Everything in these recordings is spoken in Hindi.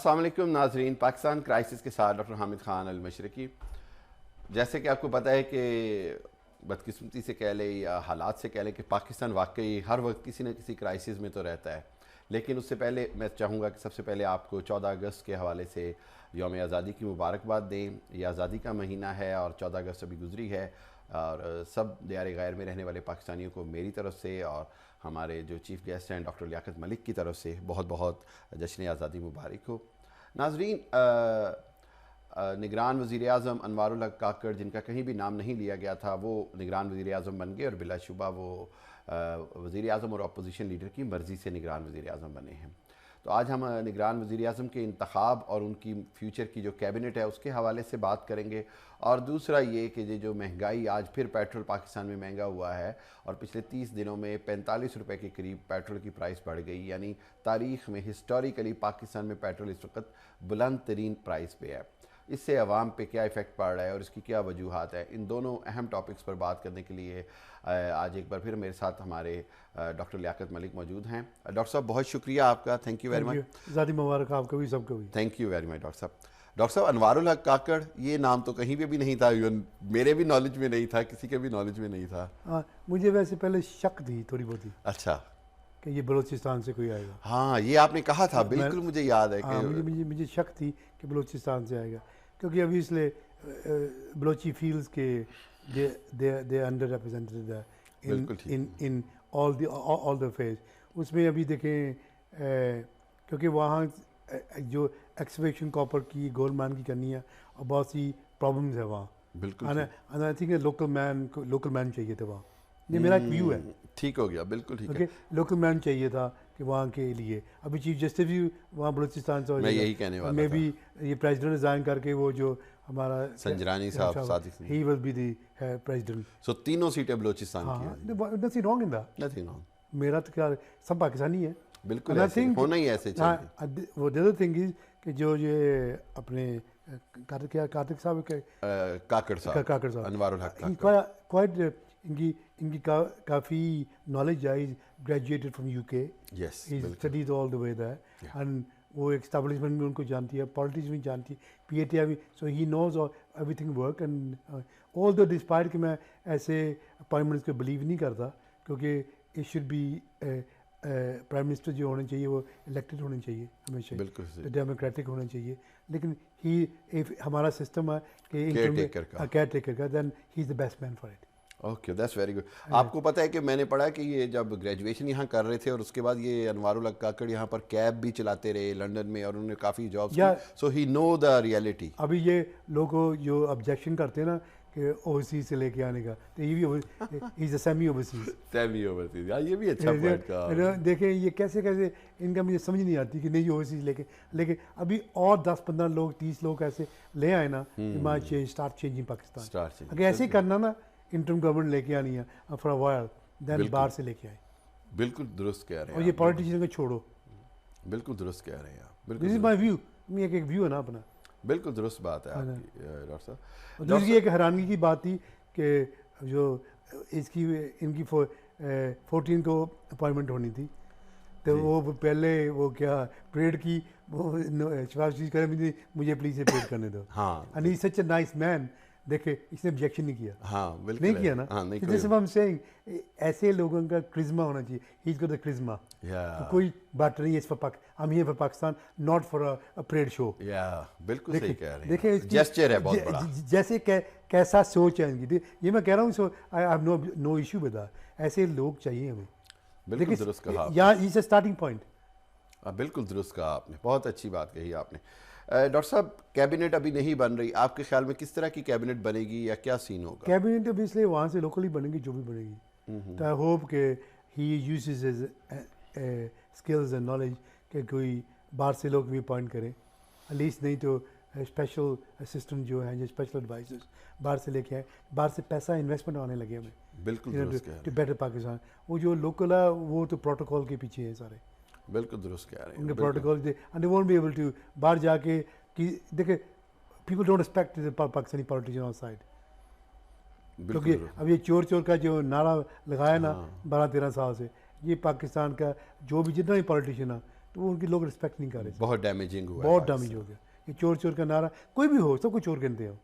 अस्सलाम वालेकुम नाजरीन। पाकिस्तान क्राइसिस के साथ डॉक्टर हामिद खान अल मशरकी। जैसे कि आपको पता है कि बदकिस्मती से कह लें या हालात से कह लें कि पाकिस्तान वाकई हर वक्त किसी न किसी क्राइसिस में तो रहता है। लेकिन उससे पहले मैं चाहूँगा कि सबसे पहले आपको 14 अगस्त के हवाले से यौम आज़ादी की मुबारकबाद दें। ये आज़ादी का महीना है और 14 अगस्त अभी गुजरी है और सब दियार गैर में रहने वाले पाकिस्तानियों को मेरी तरफ से और हमारे जो चीफ़ गेस्ट हैं डॉक्टर लियाकत मलिक की तरफ से बहुत बहुत जश्न आज़ादी मुबारक हो। नाजरीन, निगरान वज़ीर आज़म अनवारुल हक काकड़, जिनका कहीं भी नाम नहीं लिया गया था, वो निगरान वज़ीर आज़म बन गए और बिलाशुबा वो वज़ीर आज़म और अपोजिशन लीडर की मर्ज़ी से निगरान वज़ीर आज़म बने हैं। तो आज हम निगरान वज़ीर आज़म के इंतखाब और उनकी फ्यूचर की जो कैबिनेट है उसके हवाले से बात करेंगे। और दूसरा ये कि ये जो महंगाई, आज फिर पेट्रोल पाकिस्तान में महंगा हुआ है और पिछले 30 दिनों में 45 रुपये के करीब पेट्रोल की प्राइस बढ़ गई, यानी तारीख़ में हिस्टोरिकली पाकिस्तान में पेट्रोल इस वक्त बुलंद तरीन प्राइस पे है। इससे अवाम पे क्या इफ़ेक्ट पड़ रहा है और इसकी क्या वजूहात है, इन दोनों अहम टॉपिक्स पर बात करने के लिए आज एक बार फिर मेरे साथ हमारे डॉक्टर लियाकत मलिक मौजूद हैं। डॉक्टर साहब, बहुत शुक्रिया आपका, थैंक यू वेरी मच। ज़्यादा मुबारक आपको भी, सबको भी thank you very much doctor साहब। डॉक्टर साहब, अनवारुल हक काकड़, ये नाम तो कहीं पे भी नहीं था, इवन मेरे भी नॉलेज में नहीं था, किसी के भी नॉलेज में नहीं था। हाँ, मुझे वैसे पहले शक थी थोड़ी बहुत ही अच्छा, कि ये बलूचिस्तान से कोई आएगा। हाँ, ये आपने कहा था, बिल्कुल मुझे याद है हाँ, कि मुझे शक थी कि बलूचिस्तान से आएगा, क्योंकि अभी इसलिए बलोची फील्ड्स के they under represented in all the phase. उसमें अभी देखें क्योंकि वहाँ जो एक्सपेक्शन कॉपर की गोल्ड मैन की करनी है और बहुत सी प्रॉब्लम्स है वहाँ। बिल्कुल आई थिंक लोकल मैन चाहिए था वहाँ। ये मेरा एक व्यू है। ठीक हो गया, बिल्कुल ठीक है। लोकल मैन चाहिए था कि वहाँ के लिए। अभी चीफ जस्टिस भी वहाँ बलूचिस्तान से हो मैं यही कहने वाला था। मे बी ये प्रेसिडेंट रिजाइन करके वो जो हमारा संजरानी साहब he will be the president. So तीनों सीटें बलूचिस्तान की हैं। Nothing wrong in that, nothing wrong. मेरा तो क्या, सब पाकिस्तानी है, बिल्कुल ऐसे होना ही ऐसे चाहिए। वो द अदर थिंग इज कि जो ये अपने कातिक साहब के काकड़ साहब अनवारुल हक क्वाइट इनकी काफ़ी नॉलेज है। Graduated from UK, he studies all the way that, and वो एस्टेब्लिशमेंट में उनको जानती है, पॉलिटिक्स भी जानती है, PhD भी, so he knows everything work. And although despite कि मैं ऐसे अपॉइंटमेंट्स को बिलीव नहीं करता, क्योंकि it should be prime minister जो होने चाहिए वो इलेक्टेड होने चाहिए हमेशा, बिल्कुल डेमोक्रेटिक होने चाहिए। लेकिन ही हमारा सिस्टम है कि केयर टेकर का, then he is the best man for it. Okay, that's very good. आपको पता है कि मैंने पढ़ा कि ये जब ग्रेजुएशन यहाँ कर रहे थे और उसके बाद ये अनवारुल हक काकड़ यहाँ पर कैब भी चलाते रहे लंदन में और उन्होंने काफ़ी जॉब्स की, सो ही नो द रियलिटी। अभी ये लोग जो ऑब्जेक्शन करते हैं ना कि ओवरसीज से लेके आने का, तो ये भी is semi overseas. Semi overseas, ये भी अच्छा पॉइंट का। देखें ये कैसे कैसे इनका मुझे समझ नहीं आती कि नहीं ओवरसीज लेके अभी और 10-15 लोग 30 लोग ऐसे ले आए ना, स्टार्ट चेंजिंग पाकिस्तान। अगर ऐसे ही करना ना, इंटरम गवर्नमेंट लेके आनी है फॉर अ व्हाइल, देन बाहर से लेके आए। बिल्कुल दुरुस्त कह रहे हैं और ये पॉलिटिशियन को छोड़ो। बिल्कुल दुरुस्त कह रहे हैं आप। दिस इज माय व्यू, एक व्यू है ना अपना। बिल्कुल दुरुस्त बात है आपकी डॉक्टर साहब। दूसरी एक हैरानगी की बात थी कि जो इनकी 14 को अपॉइंटमेंट होनी थी, तो वो पहले वो क्या परेड की वो सिफारिश करे, मुझे प्लीज से परेड करने दो। हाँ, and he is such a nice man. देखे, इसने ऑब्जेक्शन नहीं किया। हाँ, बिल्कुल नहीं किया ना। हाँ, नहीं जैसे हम सेइंग, ऐसे लोगों का क्रिज्मा होना चाहिए। He is got the charisma. तो कोई बात नहीं है for I am here for Pakistan, not for a parade show. या बिल्कुल सही कह रहे हैं। देखिए जेस्चर है बहुत बड़ा। जैसे कैसा सोच है इनकी, ये मैं कह रहा हूँ। So I have no issue with that. ऐसे लोग चाहिए हमें। बिल्कुल दुरुस्त कहा यहाँ इज अ स्टार्टिंग पॉइंट। बिल्कुल दुरुस्त कहा आपने, बहुत अच्छी बात कही आपने। डॉक्टर साहब, कैबिनेट अभी नहीं बन रही, आपके ख्याल में किस तरह की कैबिनेट बनेगी या क्या सीन होगा? कैबिनेट अभी इसलिए वहाँ से लोकली बनेगी जो भी बनेगी। तो आई होप कि he uses his skills and knowledge कि कोई बाहर से लोग भी अपॉइंट करें, एटलीस्ट नहीं तो स्पेशल असिस्टेंट जो हैं, जो स्पेशल एडवाइजर्स बाहर से लेके आए। बाहर से पैसा इन्वेस्टमेंट आने लगे हमें, बिल्कुल टू बेटर पाकिस्तान। वो जो लोकल है वो तो प्रोटोकॉल के पीछे है सारे। बिल्कुल दुरुस्त कह रहे हैं। उनके protocol and they won't be able to बाहर जाके कि देखे, people don't respect the Pakistani politician outside. क्योंकि अब ये चोर का जो नारा लगाया ना 12-13 साल से, ये पाकिस्तान का जो भी जितना भी पॉलिटिशियन है तो वो उनकी लोग रिस्पेक्ट नहीं कर रहे। बहुत डैमेजिंग हुआ, बहुत डैमेज हो गया। ये चोर चोर का नारा, कोई भी हो सबको चोर कहते हो।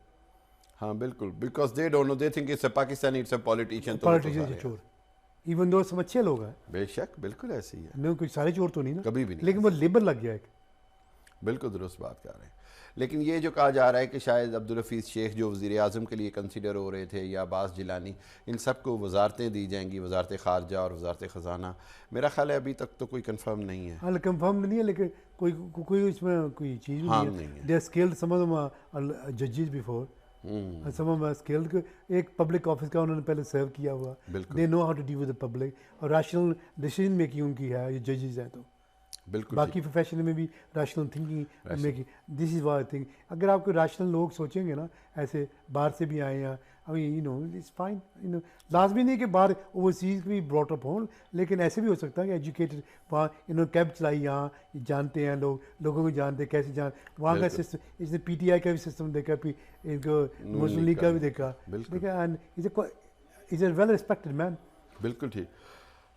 हाँ बिल्कुल, because they don't know, they think it's a Pakistani, it's a politician. Politician चोर, इवन दो सब अच्छे लोग हैं। बेशक बिल्कुल ऐसी है, नहीं कोई सारे चोर तो नहीं ना, कभी भी नहीं, लेकिन वो लेबर लग गया एक। बिल्कुल दुरुस्त बात कर रहे हैं। लेकिन ये जो कहा जा रहा है कि शायद अब्दुल हफीज़ शेख जो वज़ीर आज़म के लिए कंसिडर हो रहे थे, या अब्बास जिलानी, इन सब को वजारतें दी जाएंगी, वजारत ख़ारजा और वजारत ख़जाना। मेरा ख्याल है अभी तक तो कोई कंफर्म नहीं है। हाँ कंफर्म नहीं है, लेकिन कोई इसमें कोई चीज़ नहीं है। They are skilled, some of them जजेस before, some of them skilled. एक पब्लिक ऑफिस का उन्होंने पहले सर्व किया हुआ, they know how to deal with the public, और रैशनल डिसीजन मेकिंग उनकी है, ये जजेस हैं। तो बिल्कुल बाकी प्रोफेशन में भी rational thinking making, this is why I think अगर आपको रैशनल लोग सोचेंगे ना, ऐसे बाहर से भी आए हैं, I mean you know it's fine, you know लाजमी नहीं कि बाहर ओवरसीज भी ब्रॉट अप हों, लेकिन ऐसे भी हो सकता है कि एजुकेटेड वहाँ इन्होंने कैब चलाई, यहाँ जानते हैं लोगों को जानते हैं कैसे वहाँ का सिस्टम, इसने PTI का भी सिस्टम देखा, इनको मुस्लिम लीग का भी देखा, and is a well respected man. बिल्कुल ठीक।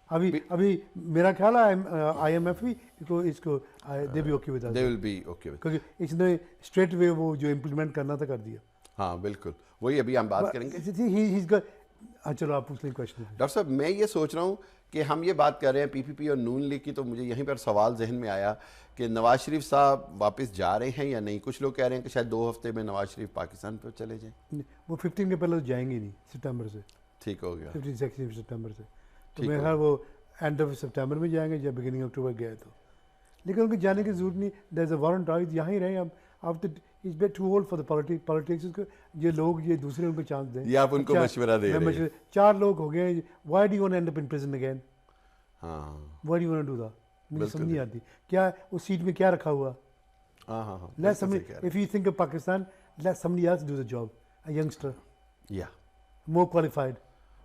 अभी मेरा ख्याल है IMF भी इसको दे B okay with, they will be okay with, क्योंकि इसने स्ट्रेट वे वो जो इम्प्लीमेंट करना था कर दिया। हाँ बिल्कुल, वही अभी हम बात करेंगे। चलो आप पूछ लें क्वेश्चन। डॉक्टर साहब मैं ये सोच रहा हूँ कि हम ये बात कर रहे हैं PPP और नून लीग की, तो मुझे यहीं पर सवाल जहन में आया कि नवाज शरीफ साहब वापस जा रहे हैं या नहीं। कुछ लोग कह रहे हैं कि शायद 2 हफ्ते में नवाज शरीफ पाकिस्तान पर चले जाएं। वो 15 के पहले तो जाएंगे नहीं, सितंबर से। ठीक हो गया, 15 सितंबर से, तो मेरे ख्याल वो एंड ऑफ सितंबर में जाएंगे, जब बिगिनिंग अक्टूबर गए तो। लेकिन उनके जाने की जरूरत नहीं, there is a warrant out, यहाँ ही रहे अब तो is bit too old for the politics. ये लोग ये दूसरे उनको चांस दें, ये आप उनको मशवरा दे रहे हैं। 4 लोग हो गए, why do you want end up in prison again? हाँ, why do you want do that? मुझे समझ नहीं आती क्या उस सीट में क्या रखा हुआ। हाँ, late somebody, if you think of Pakistan, late somebody else do the job, a youngster, या मोर क्वालिफाइड,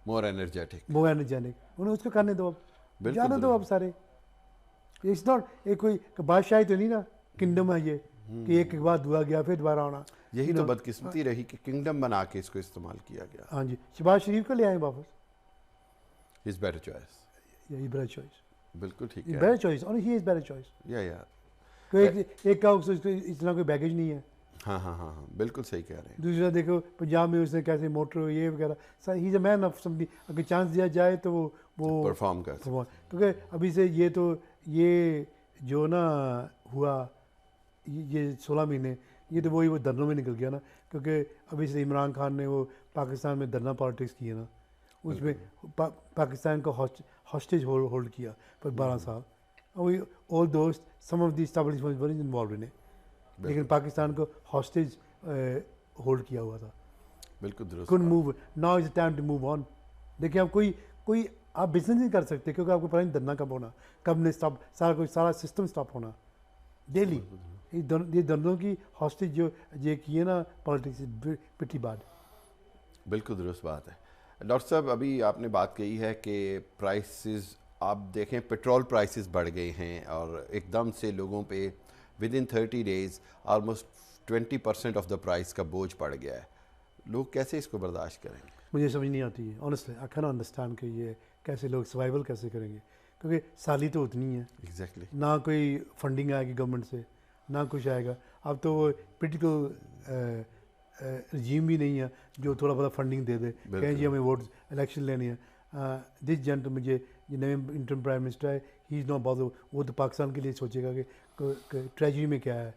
मोर एनर्जेटिक, उन्हें उसको करने दो, अब जाने दो अब सारे। इट्स नॉट एक कोई बादशाही तो नहीं ना, किंगडम है ये कि एक बार दुआ गया फिर दोबारा आना। यही तो बदकिस्मती रही कि किंगडम बना के इसको इस्तेमाल किया गया। हाँ जी, शहबाज शरीफ को ले आए वापस, इज बेटर चॉइस, यही बेटर चॉइस, बिल्कुल ठीक है, बेटर चॉइस, और ही इज बेटर चॉइस। या कोई एक का इतना कोई बैगेज नहीं है। हाँ, बिल्कुल सही कह रहे हैं। दूसरा देखो पंजाब में उसने कैसे मोटर ये वगैरह, he is a man of somebody, अगर चांस दिया जाए तो वो परफॉर्म कर, क्योंकि अभी से ये जो ना हुआ ये 16 महीने, ये तो वो धरनों में निकल गया ना, क्योंकि अभी से इमरान खान ने वो पाकिस्तान में धरना पॉलिटिक्स की है ना, उसमें पाकिस्तान को हॉस्टेज होल्ड किया पर 12 साल। और although some of the establishment were involve in it, लेकिन पाकिस्तान को हॉस्टेज होल्ड किया हुआ था। बिल्कुल दुरुस्त, couldn't move, now is the time to move on. देखिए आप कोई आप बिजनेस नहीं कर सकते, क्योंकि आपको पता नहीं धरना कब होना, कब ने स्टॉप, सारा सिस्टम स्टॉप होना डेली। ये धरनों की हॉस्टेज जो ये की है ना पॉलिटिक्स, पिटी बात। बिल्कुल दुरुस्त बात है। डॉक्टर साहब अभी आपने बात कही है कि प्राइसेस, आप देखें पेट्रोल प्राइसेस बढ़ गए हैं और एकदम से लोगों पे with in 30 days almost 20% of the price का बोझ पड़ गया है। लोग कैसे इसको बर्दाश्त करेंगे? मुझे समझ नहीं आती है ऑनेस्टली, आई कैन अंडरस्टैंड कि ये कैसे लोग सर्वाइवल कैसे करेंगे, क्योंकि साली तो उतनी है। एग्जैक्टली, ना कोई फंडिंग आएगी गवर्नमेंट से, ना कुछ आएगा। अब तो वो पोलिटिकल रजीम भी नहीं है जो थोड़ा बहुत फंडिंग दे दे, कहें जी हमें वोट इलेक्शन लेनी है। दिस जेंट मुझे ये नए इंटरम प्राइम मिनिस्टर है, ही इज़ नॉट बॉदर, वो तो पाकिस्तान के लिए सोचेगा कि ट्रेजरी में क्या है,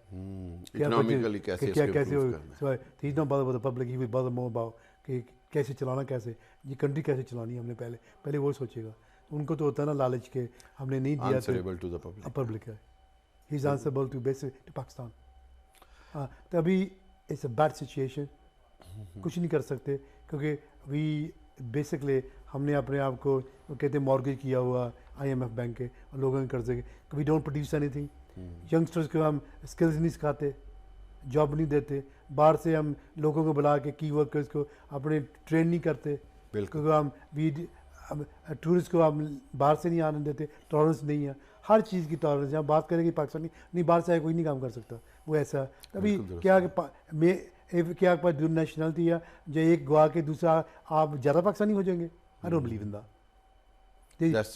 इकोनॉमिकली कैसे he is not bother the public, he will bother more about कि कैसे चलाना, कैसे ये कंट्री कैसे चलानी है हमने पहले वो सोचेगा। उनको तो होता है ना लालच के हमने नहीं दिया तो पब्लिक है, he is answerable to basic to Pakistan. तो अभी इट्स अ बैड सिचुएशन, कुछ नहीं कर सकते, क्योंकि वी बेसिकली हमने अपने आप को कहते हैं मॉर्गेज किया हुआ IMF बैंक के और लोगों के कर्जे के, कभी डोंट प्रोड्यूस एनीथिंग। यंगस्टर्स को हम स्किल्स नहीं सिखाते, जॉब नहीं देते, बाहर से हम लोगों को बुला के की वर्कर्स को अपने ट्रेन नहीं करते, क्योंकि हम टूरिस्ट को हम बाहर से नहीं आने देते, टॉलरेंस नहीं है, हर चीज़ की टॉलरेंस। हम बात करेंगे पाकिस्तानी नहीं, बाहर से आए कोई नहीं काम कर सकता, वो ऐसा। तभी क्या क्या पास दो नेशनलिटी है, जो एक गवा के दूसरा आप ज़्यादा पाकिस्तानी हो जाएंगे? I don't believe in that.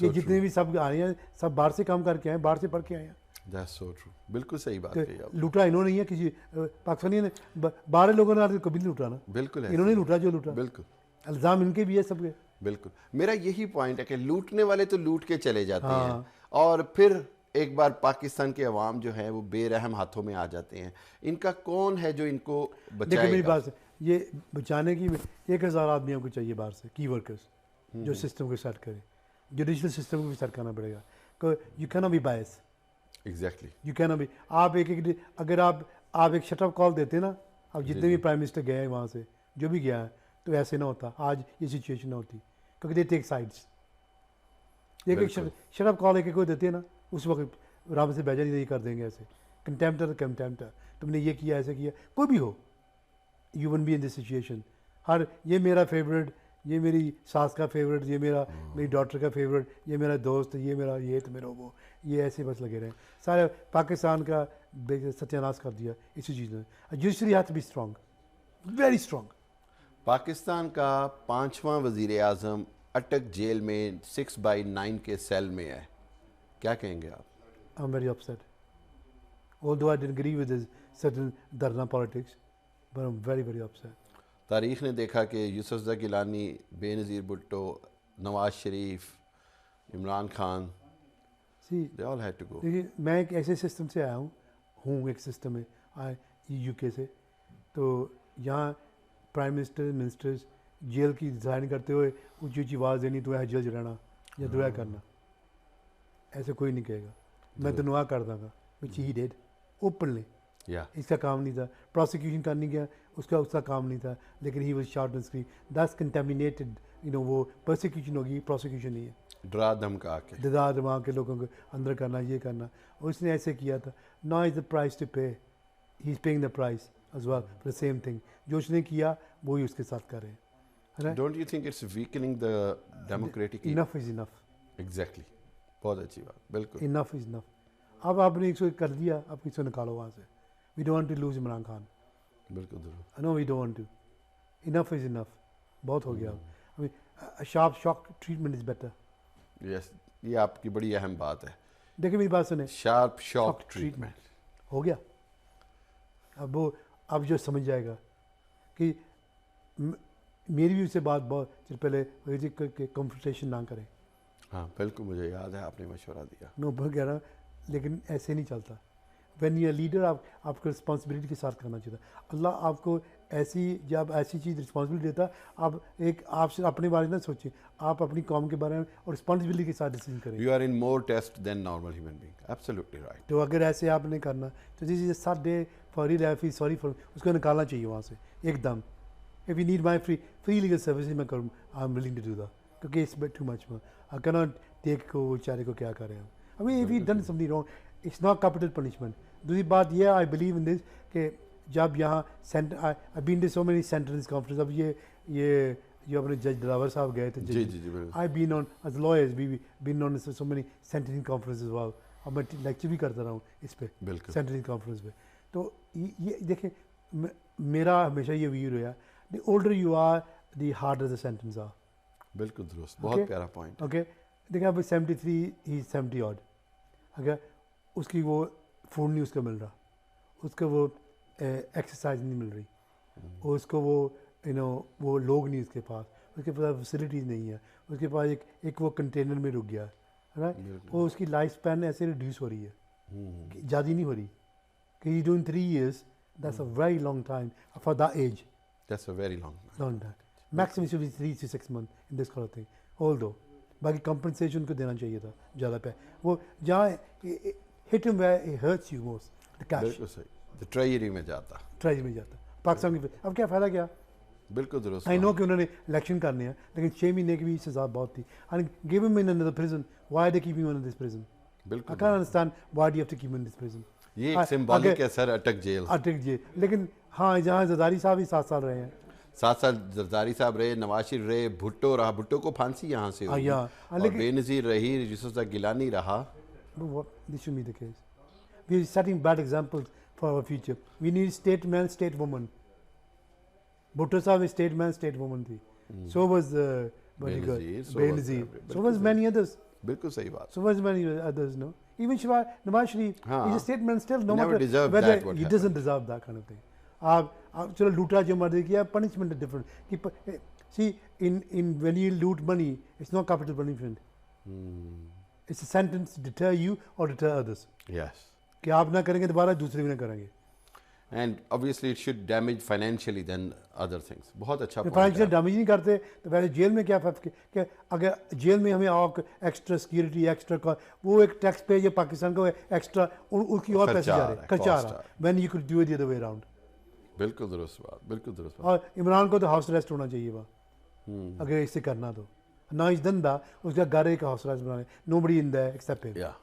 ये जितने भी सब आ रहे हैं सब बाहर से काम करके आए, बाहर से पढ़ के आए हैं, That's so true. बिल्कुल सही बात कही आपने। लूटा इन्होंने नहीं है किसी पाकिस्तानी ने, बाहर लोगों ने कभी नहीं लूटा ना, बिल्कुल इन्होंने लूटा जो लूटा, बिल्कुल इल्ज़ाम इनके भी है सबके। बिल्कुल मेरा यही पॉइंट है कि लूटने वाले तो लूट के चले जाते हैं और फिर एक बार पाकिस्तान के अवाम जो है वो बेरहम हाथों में आ जाते हैं। इनका कौन है जो इनको बचाएगा? देखिए मेरी बात से, ये बचाने की 1000 आदमियों को चाहिए बाहर से, की वर्कर्स जो सिस्टम को सेट करें, जुडिशल सिस्टम को भी सेट करना पड़ेगा। You can not be bias, exactly you can not be, आप अगर आप एक शट ऑफ कॉल देते ना, अब जितने भी प्राइम मिनिस्टर गए हैं वहाँ से, जो भी गया है, तो ऐसे ना होता, आज ये सिचुएशन ना होती, क्योंकि दे टेक साइड्स। एक शट ऑफ कॉल एक को देते हैं ना, उस वक्त राम से बेजा नहीं कर देंगे ऐसे, कंटेम्प्टर तुमने ये किया ऐसे किया, कोई भी हो, you won't be in this situation. हर ये मेरा फेवरेट, ये मेरी सास का फेवरेट, ये मेरी डॉटर का फेवरेट, ये मेरा दोस्त, ये मेरा ये तो मेरा वो, ये ऐसे बस लगे रहे, सारे पाकिस्तान का सत्यानाश कर दिया इसी चीज़ ने। Judiciary has to be strong, very strong. Pakistan का 5वां वज़ीर आज़म अटक जेल में 6/9 के सेल में है, क्या कहेंगे आप? I am very upset, although I didn't agree with his certain धरना politics, but I'm very very upset. तारीख़ ने देखा कि Yusuf Gilani, Benazir Bhutto, Nawaz Sharif, Imran Khan, they all had to go. देखिए मैं एक ऐसे सिस्टम से आया हूँ एक सिस्टम में यूके से, तो यहाँ प्राइम मिनिस्टर्स जेल की डिज़ाइन करते हुए ऊँची ऊँची आवाज़ देनी, तो है जज रहना या दुआ करना, ऐसे कोई नहीं कहेगा, मैं तो दुआ कर दूँगा, विच ही डिड ओपनली। इसका काम नहीं था, प्रोसिक्यूशन करने गया, उसका काम नहीं था, लेकिन he was shot on screen, that's contaminated, वो प्रोसिक्यूशन होगी, प्रोसिक्यूशन नहीं है, डरा धमका के लोगों को अंदर करना, ये करना, और उसने ऐसे किया था। Now is the price to pay, he is paying the price as well for the same thing, जो उसने किया वो ही उसके साथ कर रहे हैं। Don't you think it's weakening the democratic? Enough is enough, exactly, बहुत अच्छी बात, बिल्कुल इनफ इज इनफ। अब आपने इसको कर दिया, अब किसको निकालो वहाँ से। We don't want to lose Imran Khan, बिल्कुल no we don't want to, enough is enough, बहुत हो गया। I mean, sharp shock treatment is better. Yes, ये आपकी बड़ी अहम बात है। देखिए मेरी बात सुने, शार्प शॉक ट्रीटमेंट हो गया। अब वो अब जो समझ जाएगा कि मेरी भी उससे बात बहुत चिर पहले कंफ्रंटेशन ना करें। हाँ बिल्कुल, मुझे याद है आपने मशवरा दिया। नो वगैरह, लेकिन ऐसे नहीं चलता। व्हेन यू आर लीडर, आपको रिस्पॉन्सिबिलिटी के साथ करना चाहिए। अल्लाह आपको जब ऐसी चीज़ रिस्पॉन्सिबिलिटी देता, आप आपसे अपने बारे में ना सोचिए, आप अपनी कौम के बारे में और रिस्पॉन्सिबिलिटी के साथ डिसीजन करें। You are in more test than normal human being, absolutely right. तो अगर ऐसे आपने करना, तो दिस इज साथ day for life is sorry for, उसको निकालना चाहिए वहाँ से एकदम। If you need my free legal service, मैं करूँ, I am willing to do that, क्योंकि it's too much more. I can not take को बेचारे को क्या करें हम। I mean if you done something wrong, it's not capital punishment. दूसरी बात यह, आई बिलीव इन दिस कि जब यहाँ center, I been to so many centers conference, अब ये जो अपने जज दिलावर साहब गए थे, I been on as lawyers, we been on so many centering conferences वाल, अब मैं लेक्चर भी करता रहा हूँ इस पे, सेंटरिंग कॉन्फ्रेंस पे। तो ये देखिए, मेरा हमेशा ये व्यू रहा, the older you are the harder the sentence are. बिल्कुल दुरुस्त, बहुत प्यारा पॉइंट। ओके, देखिए अब 73 ही 70 ऑड, अगर उसकी वो फूड नहीं उसको मिल रहा, उसको वो एक्सरसाइज नहीं मिल रही, और उसको वो वो लोग नहीं उसके पास, उसके पास फैसिलिटीज़ नहीं है, उसके पास एक वो कंटेनर में रुक गया है, राइट, और उसकी लाइफ स्पैन ऐसे रिड्यूस हो रही है, ज़्यादा नहीं हो रही, कि you doing 3 years, that's a very long time for that age, that's a very long time, maximum should be 3 to 6 months in this kind of thing. Although बाकी कंपनसेशन को देना चाहिए था ज़्यादा पे, वो जहाँ hit him where it hurts you most, the cash बिल्कुल सही, द ट्रेजरी में जाता, पाकिस्तान की। अब क्या फ़ायदा क्या? बिल्कुल दुरुस्त। आई नो कि उन्होंने इलेक्शन करने हैं, लेकिन 6 महीने की भी सज़ा बहुत थी। And give him in another prison, why they keeping him in this prison? बिल्कुल, I can understand why do you have to keep him in this prison. ये एक सिंबॉलिक है सर, अटक जेल। लेकिन हाँ, जहाँ जरदारी साहब ही 7 साल रहे हैं, 7 साल जरदारी साहब रहे, नवाज शरीफ रहे, भुट्टो रहा, भुट्टो को फांसी यहाँ से हुई, और बेनज़ीर रही, यूसुफ़ गिलानी रहा। This should be the case. We are setting bad examples for our future. We need state man, state woman. Bhutto Sahib is state man, state woman थी. So was Benazir. So was many others. बिल्कुल सही बात. So much many others, no. Even Nawaz Sharif is a statement still, no Never matter deserved whether that, what he happened. doesn't deserve that kind of thing. आप चलो लूटा जो मर्जी किया, punishment is different. See, in when you loot money, it's not capital punishment. It's a sentence to deter you or deter others. Yes. कि आप ना करेंगे दोबारा दूसरे भी ना करेंगे. And obviously it should damage financially than other things. बहुत अच्छा point फाइनेंशियल है. डैमेज नहीं करते तो वैसे जेल में क्या फर्क है कि अगर जेल में हमें और एक्स्ट्रा सिक्योरिटी एक्स्ट्रा का वो एक टैक्स पे जो पाकिस्तान को एक्स्ट्रा उसकी और पैसे जा रहे हैं खर्चा आ रहा है when you could do it the other way around. बिल्कुल दुरुस्त बात, बिल्कुल दुरुस्त बात. और इमरान को तो हाउस अरेस्ट होना चाहिए वहाँ अगर इससे करना तो ना इस धंधा उसका घर एक हाउस अरेस्ट बनाने nobody in the except him. या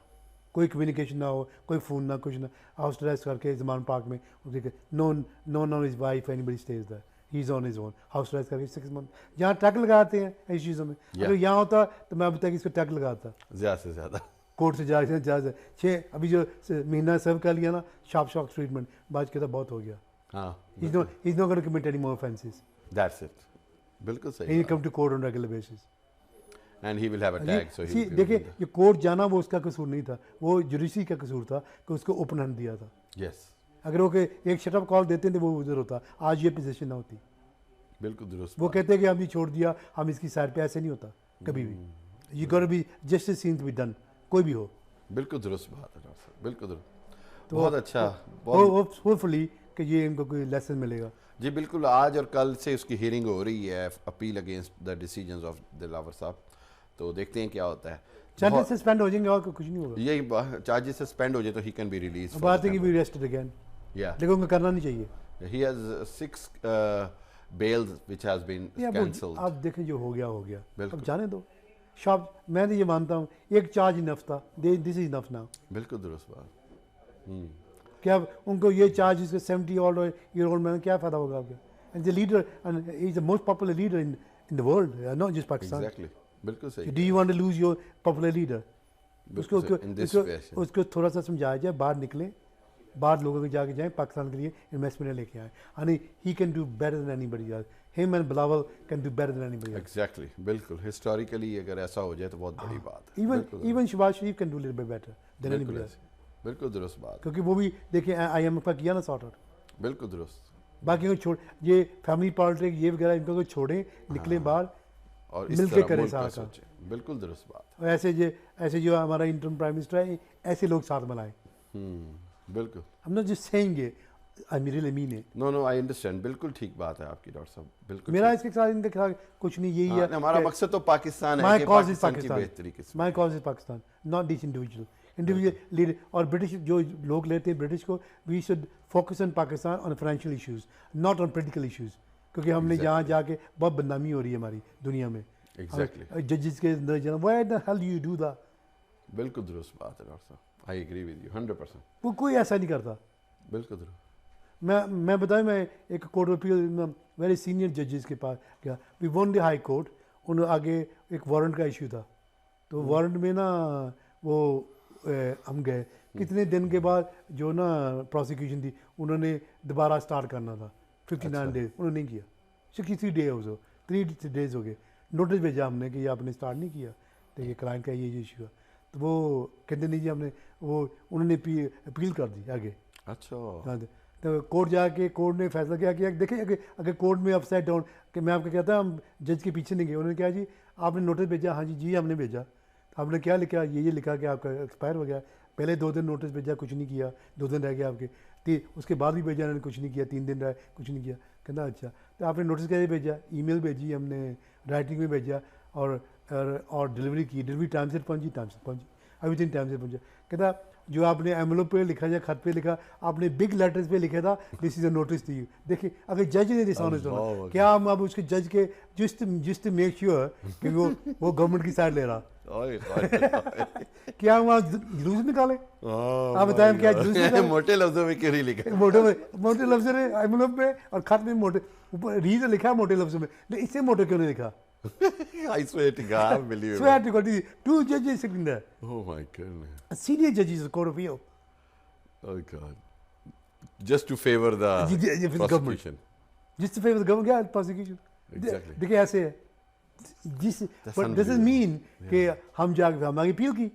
कोई कम्युनिकेशन ना हो कोई फ़ोन ना कुछ ना हाउस अरेस्ट करके जमान पार्क में उसके know his wife anybody stage that he is on his own house arrest करके 6 मंथ जहाँ टैग लगाते हैं ऐसी चीज़ों में अगर यहाँ होता तो मैं अभी तक इसको टैग लगाता ज़्यादा से ज़्यादा कोर्ट से जा 6 अभी जो महीना सर्व कर लिया ना शॉक ट्रीटमेंट बाद के तो बहुत हो गया. हाँ he's not going to commit any more offenses. That's it. बिल्कुल सही. He'll come to court on regular basis. And he will have a tag, so he will be देखिए able ये कोर्ट जाना वो उसका कसूर नहीं था वो जुडिशरी का कसूर था कि उसको ओपन हैंड दिया था. to- Yes. अगर वो एक शटअप कॉल देते थे वो उधर होता आज ये पोजीशन ना होती. बिल्कुल दुरुस्त वो बात. कहते हैं कि हम ये छोड़ दिया हम इसकी साइड पे ऐसे नहीं होता कभी भी. You got to be justice scenes be done कोई भी हो. बिल्कुल दुरुस्त बात है डॉक्टर साहब, बिल्कुल दुरुस्त. तो बहुत अच्छा. बहुत होपफुली कि ये इनको कोई लेसन मिलेगा. जी बिल्कुल. आज और कल से उसकी हियरिंग हो रही है appeal against the decisions of Dilawar साहब. तो देखते हैं क्या होता है. चार्जेस सस्पेंड हो जाएंगे और कुछ नहीं होगा. यही चार्जेस सस्पेंड हो जाए तो ही कैन बी रिलीज. बात है कि वी अरेस्टेड अगेन या लेकिन उनको करना नहीं चाहिए. He has 6 bails which has been cancelled. आप देखें जो हो गया बिल्कुल. अब जाने दो शॉप. मैं तो ये मानता हूँ एक चार्ज इनफ था दिस इज इनफ नाउ. बिल्कुल दुरुस्त बात. क्या उनको ये चार्ज इसके 70 ईयर ओल्ड मैन क्या फ़ायदा होगा आपका. And the leader and is the most popular leader in the world not just Pakistan. Exactly. बिल्कुल सही. Do you want to lose your popular leader. उसको in this उसको fashion. उसको थोड़ा सा समझाया जाए बाहर निकले बाहर लोगों के जाके जाएं पाकिस्तान के लिए इन्वेस्टमेंट लेके आए. यानी he can do better than anybody else. Him and Bilawal can do better than anybody else. Exactly. बिल्कुल. हिस्टोरिकली अगर ऐसा हो जाए तो बहुत बड़ी बात है. Even Shahbaz Sharif can do little bit better than बिल्कुल एनीबडी एल्स. बिल्कुल दुरुस्त बात. क्योंकि वो भी देखिए IMF का किया ना सॉर्ट आउट. बिल्कुल दुरुस्त. बाकी को छोड़ ये फैमिली पॉलिटिक्स ये वगैरह इनको को छोड़ें निकले बाहर और इस मिलके तरह करें मुल्क का साथ का. सोचें. बिल्कुल दुरुस्त बात. और ऐसे जो हमारा इंटर्म प्राइम मिनिस्टर है ऐसे लोग साथ बनाए. बिल्कुल. हम not just saying it I really mean it. No I understand. बिल्कुल ठीक बात है आपकी डॉक्टर साहब. बिल्कुल. मेरा इसके साथ इनके खिलाफ कुछ नहीं यही है. हमारा मकसद तो पाकिस्तान है माय कि कॉज इज पाकिस्तान की पाकिस्तान. बेहतरी की. My cause is Pakistan not this individual leader. और ब्रिटिश जो लोग लेते हैं ब्रिटिश को we should focus on Pakistan on financial issues not on political issues. क्योंकि हमने जहाँ जाके बहुत बदनामी हो रही है हमारी दुनिया में. एग्जैक्टली. जजेस के अंदर जाना why the hell you do that. बिल्कुल दुरुस्त बात है डॉक्टर साहब. I agree with you 100%. वो कोई ऐसा नहीं करता. बिल्कुल दुरुस्त. मैं बताऊँ मैं एक court of appeal very senior जजेस के पास गया. We won the High Court. उन आगे एक वारंट का इशू था तो वारंट में ना वो हम गए कितने दिन के बाद जो ना प्रोसिक्यूशन थी उन्होंने दोबारा स्टार्ट करना था 59 डेज उन्होंने नहीं किया. 63 डे हो 3 डेज हो गए. नोटिस भेजा हमने कि ये आपने स्टार्ट नहीं किया तो ये क्लाइंट का ये इशू है. तो वो कहते नहीं जी हमने वो उन्होंने अपील कर दी आगे. अच्छा. हाँ तो कोर्ट जाके कोर्ट ने फैसला किया कि देखिए अगर कोर्ट में अपसाइड डाउन कि मैं आपको कहता हम जज के पीछे नहीं गए. उन्होंने कहा जी आपने नोटिस भेजा. हाँ जी हमने भेजा. तो आपने क्या लिखा ये लिखा कि आपका एक्सपायर हो गया. पहले 2 दिन नोटिस भेजा कुछ नहीं किया. 2 दिन रह गए आपके. उसके बाद भी भेजा उन्होंने कुछ नहीं किया. 3 दिन रहे कुछ नहीं किया. कहना अच्छा तो आपने नोटिस कैसे भेजा. ईमेल भेजी हमने राइटिंग में भेजा और डिलीवरी की. डिलीवरी टाइम से पहुंची एवरीथिंग टाइम से पहुंचा. कहता जो आपने एनवेलप पे लिखा या खत पे लिखा आपने बिग लेटर्स पे लिखा था this is a notice to you. देखिए अगर जज ने डिसऑनेस्ट होना क्या हम अब उसके जज के जस्ट टू मेक श्योर कि वो गवर्नमेंट की साइड ले रहा. क्या हम जुलूस निकाले. आप बताएं क्या जुलूस निकाले. मोटे लफ्जों में क्यों नहीं लिखा. मोटे लफ्जों में एनवेलप पे और खत में मोटे ऊपर रीजन लिखा मोटे लफ्जों में लेकिन इससे मोटे क्यों नहीं लिखा. I swear to God, unbelievable. Swear to God, 2 judges sitting there. Oh my goodness. Senior judges of the Court of Appeal. Oh God. Just to favor the government. prosecution. Just to favor the government, yeah, prosecution. Exactly. देखिए ऐसे है. जिस बट दिस इज मीन कि हम जाके हमारी अपील की,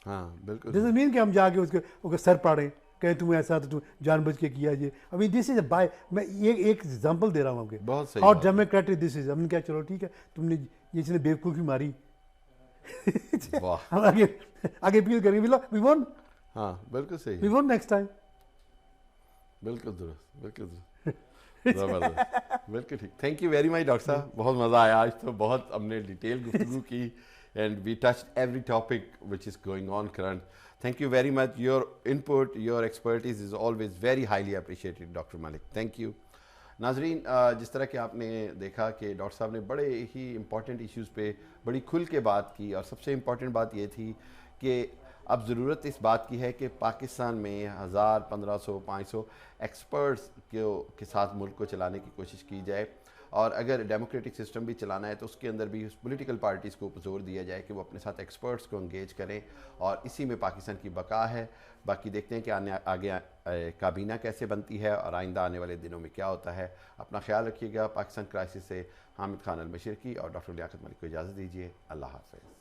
हाँ बिल्कुल, दिस इज मीन कि हम जाके उसके सर पाड़ें, कहें तुम ऐसा तो तुम जानबूझ के किया ये। I mean this is by, मैं ये एक एग्जांपल दे रहा हूँ आपके, बहुत सही हाउ बात है। Democratic this is. हमने क्या, चलो ठीक है, तुमने ये इसने बेवकूफ़ी मारी, वाह, हम आगे आगे अपील करेंगे, वी वोंट, हाँ बिल्कुल सही वी है, वोंट नेक्स्ट टाइम। बिल्कुल दुरुस्त, बिल्कुल दुरुस्त, ज़बरदस्त, बिल्कुल ठीक। Thank you very much doctor साहब, बहुत मज़ा आया आज तो, बहुत हमने डिटेल गुफ्तगू की and we touched every topic which is going on current. Thank you very much, your input, your expertise is always very highly appreciated doctor Malik, thank you. नाजरीन, जिस तरह कि आपने देखा कि डॉक्टर साहब ने बड़े ही इंपॉर्टेंट इश्यूज़ पे बड़ी खुल के बात की, और सबसे इम्पॉर्टेंट बात ये थी कि अब ज़रूरत इस बात की है कि पाकिस्तान में 1000, 1500, 500 एक्सपर्ट्स के साथ मुल्क को चलाने की कोशिश की जाए, और अगर डेमोक्रेटिक सिस्टम भी चलाना है तो उसके अंदर भी उस पॉलिटिकल पार्टीज़ को जोर दिया जाए कि वो अपने साथ एक्सपर्ट्स को इंगेज करें, और इसी में पाकिस्तान की बका है। बाकी देखते हैं कि आगे काबीना कैसे बनती है और आइंदा आने वाले दिनों में क्या होता है। अपना ख्याल रखिएगा। पाकिस्तान क्राइसिस से हामिद खान अल-मशरिकी और डॉक्टर लियाकत मलिक को इजाज़त दीजिए। अल्लाह हाफ़िज़।